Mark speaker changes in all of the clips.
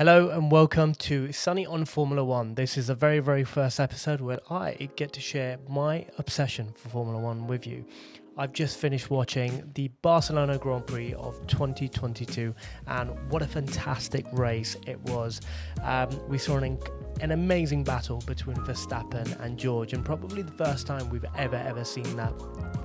Speaker 1: Hello and welcome to Sunny on Formula One. This is the very first episode where I get to share my obsession for Formula One with you. I've just finished watching the Barcelona Grand Prix of 2022 and what a fantastic race it was. We saw an amazing battle between Verstappen and George, and probably the first time we've ever seen that.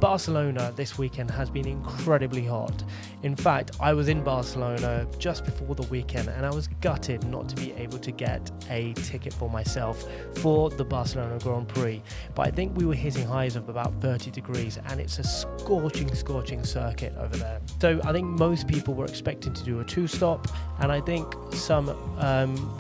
Speaker 1: Barcelona this weekend has been incredibly hot. In fact, I was in Barcelona just before the weekend and I was gutted not to be able to get a ticket for myself for the Barcelona Grand Prix. But I think we were hitting highs of about 30 degrees and it's a scorching circuit over there. So I think most people were expecting to do a 2-stop, and I think some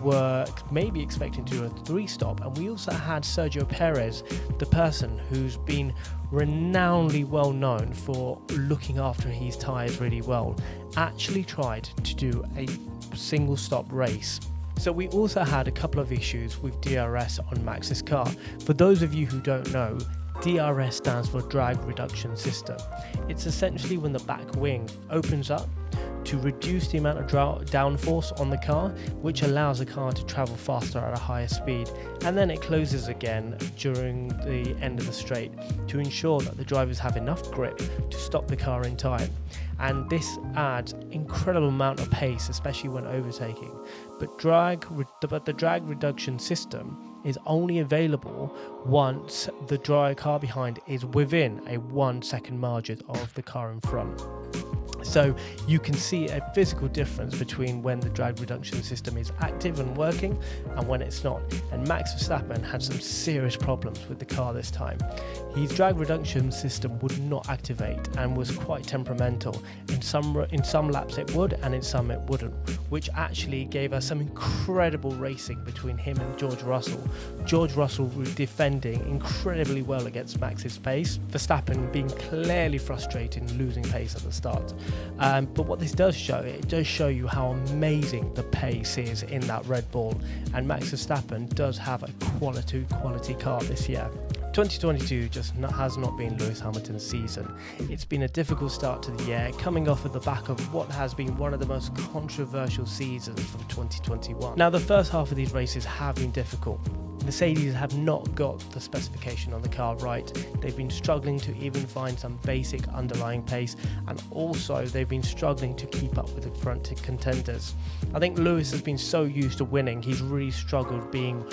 Speaker 1: were maybe expecting to do a 3-stop. And we also had Sergio Perez, the person who's been renownedly well known for looking after his tyres really well, actually tried to do a single stop race. So we also had a couple of issues with DRS on Max's car. For those of you who don't know, DRS stands for drag reduction system. It's essentially when the back wing opens up to reduce the amount of downforce on the car, which allows the car to travel faster at a higher speed, and then it closes again during the end of the straight to ensure that the drivers have enough grip to stop the car in time. And this adds incredible amount of pace, especially when overtaking. But the drag reduction system is only available once the car behind is within a 1 second margin of the car in front. So you can see a physical difference between when the drag reduction system is active and working and when it's not. And Max Verstappen had some serious problems with the car this time. His drag reduction system would not activate and was quite temperamental. In some laps it would, and in some it wouldn't, which actually gave us some incredible racing between him and George Russell. George Russell was defending incredibly well against Max's pace, Verstappen being clearly frustrated and losing pace at the start. But what this does show, it does show you how amazing the pace is in that Red Bull, and Max Verstappen does have a quality car this year. 2022 has not been Lewis Hamilton's season. It's been a difficult start to the year, coming off of the back of what has been one of the most controversial seasons from 2021. Now, the first half of these races have been difficult. Mercedes have not got the specification on the car right. They've been struggling to even find some basic underlying pace, and also they've been struggling to keep up with the front contenders. I think Lewis has been so used to winning, he's really struggled being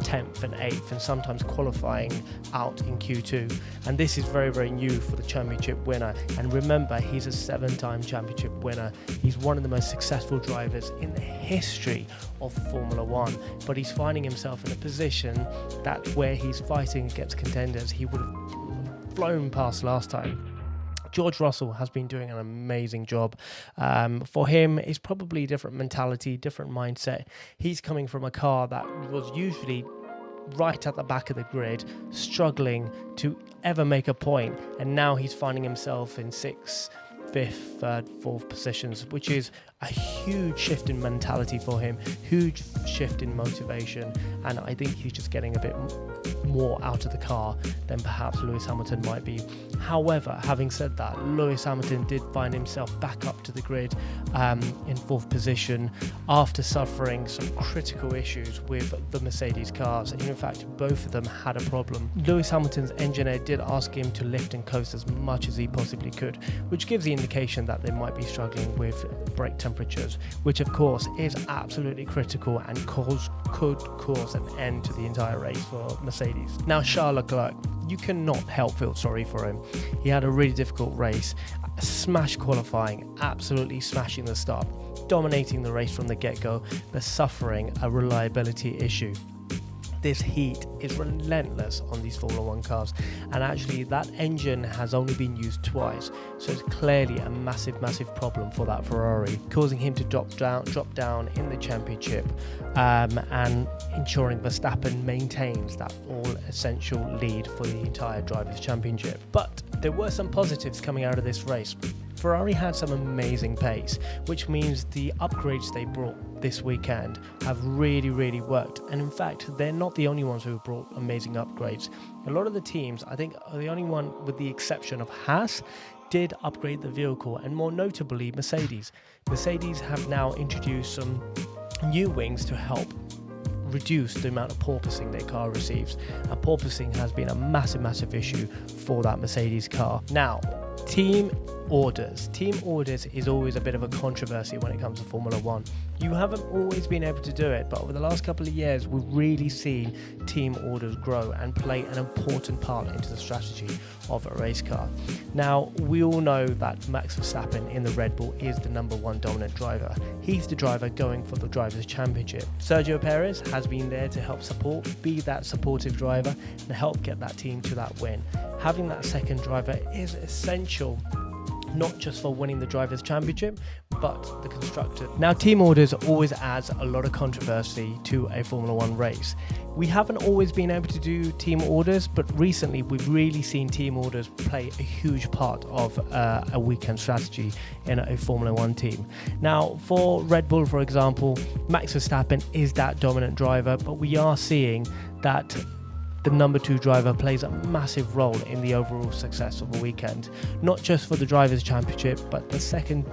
Speaker 1: 10th and 8th and sometimes qualifying out in Q2, and this is very new for the championship winner. And remember, he's a 7-time championship winner. He's one of the most successful drivers in the history of Formula One, but he's finding himself in a position that where he's fighting against contenders he would have flown past last time. George Russell has been doing an amazing job. For him, it's probably a different mentality, different mindset. He's coming from a car that was usually right at the back of the grid, struggling to ever make a point, and now he's finding himself in 6th, 5th, 3rd, 4th positions, which is a huge shift in mentality for him, huge shift in motivation, and I think he's just getting a bit more out of the car than perhaps Lewis Hamilton might be. However, having said that, Lewis Hamilton did find himself back up to the grid in 4th position after suffering some critical issues with the Mercedes cars. In fact, both of them had a problem. Lewis Hamilton's engineer did ask him to lift and coast as much as he possibly could, which gives the indication that they might be struggling with brake temperatures, which of course is absolutely critical and could cause an end to the entire race for Mercedes. Now, Charles Leclerc, you cannot help feel sorry for him. He had a really difficult race, smash qualifying, absolutely smashing the start, dominating the race from the get-go, but suffering a reliability issue. This heat is relentless on these Formula One cars, and actually that engine has only been used twice, so it's clearly a massive problem for that Ferrari, causing him to drop down in the championship, and ensuring Verstappen maintains that all-essential lead for the entire Drivers' Championship. But there were some positives coming out of this race. Ferrari had some amazing pace, which means the upgrades they brought this weekend have really worked. And in fact, they're not the only ones who brought amazing upgrades. A lot of the teams, I think, are the only one, with the exception of Haas, did upgrade the vehicle, and more notably Mercedes. Mercedes have now introduced some new wings to help reduce the amount of porpoising their car receives. And porpoising has been a massive issue for that Mercedes car. Now, team orders. Team orders is always a bit of a controversy when it comes to Formula One. You haven't always been able to do it, but over the last couple of years, we've really seen team orders grow and play an important part into the strategy of a race car. Now, we all know that Max Verstappen in the Red Bull is the number one dominant driver. He's the driver going for the Drivers' Championship. Sergio Perez has been there to help support, be that supportive driver, and help get that team to that win. Having that second driver is essential, not just for winning the Drivers' Championship, but the constructor. Now, team orders always adds a lot of controversy to a Formula One race. We haven't always been able to do team orders, but recently we've really seen team orders play a huge part of a weekend strategy in a Formula One team. Now, for Red Bull, for example, Max Verstappen is that dominant driver, but we are seeing that the number two driver plays a massive role in the overall success of the weekend, not just for the Drivers' Championship, but the second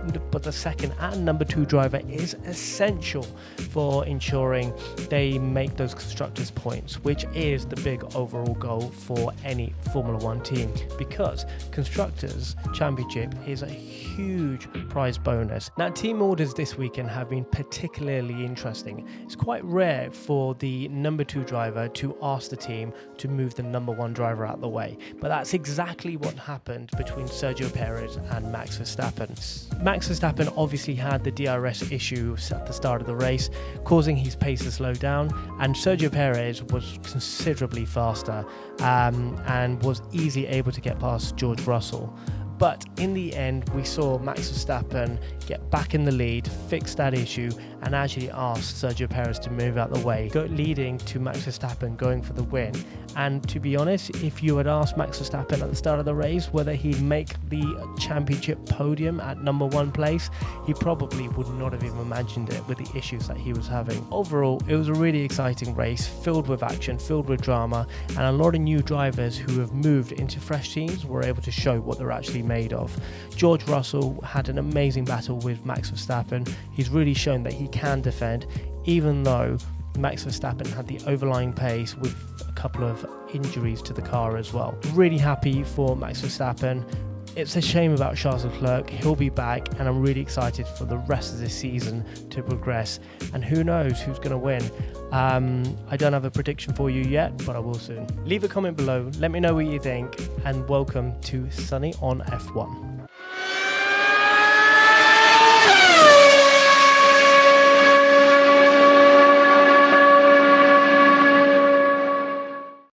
Speaker 1: and number two driver is essential for ensuring they make those constructors points, which is the big overall goal for any Formula One team, because constructors championship is a huge prize bonus. Now, team orders this weekend have been particularly interesting. It's quite rare for the number two driver to ask the team to move the number one driver out of the way, but that's exactly what happened between Sergio Perez and Max Verstappen. Max Verstappen obviously had the DRS issue at the start of the race, causing his pace to slow down, and Sergio Perez was considerably faster and was easily able to get past George Russell. But in the end, we saw Max Verstappen get back in the lead, fix that issue, and actually ask Sergio Perez to move out the way, leading to Max Verstappen going for the win. And to be honest, if you had asked Max Verstappen at the start of the race whether he'd make the championship podium at number one place, he probably would not have even imagined it with the issues that he was having. Overall, it was a really exciting race, filled with action, filled with drama, and a lot of new drivers who have moved into fresh teams were able to show what they're actually made of. George Russell had an amazing battle with Max Verstappen. He's really shown that he can defend, even though Max Verstappen had the overlying pace with a couple of injuries to the car as well. Really happy for Max Verstappen. It's a shame about Charles Leclerc. He'll be back, and I'm really excited for the rest of this season to progress. And who knows who's going to win. I don't have a prediction for you yet, but I will soon. Leave a comment below. Let me know what you think, and welcome to Sunny on F1.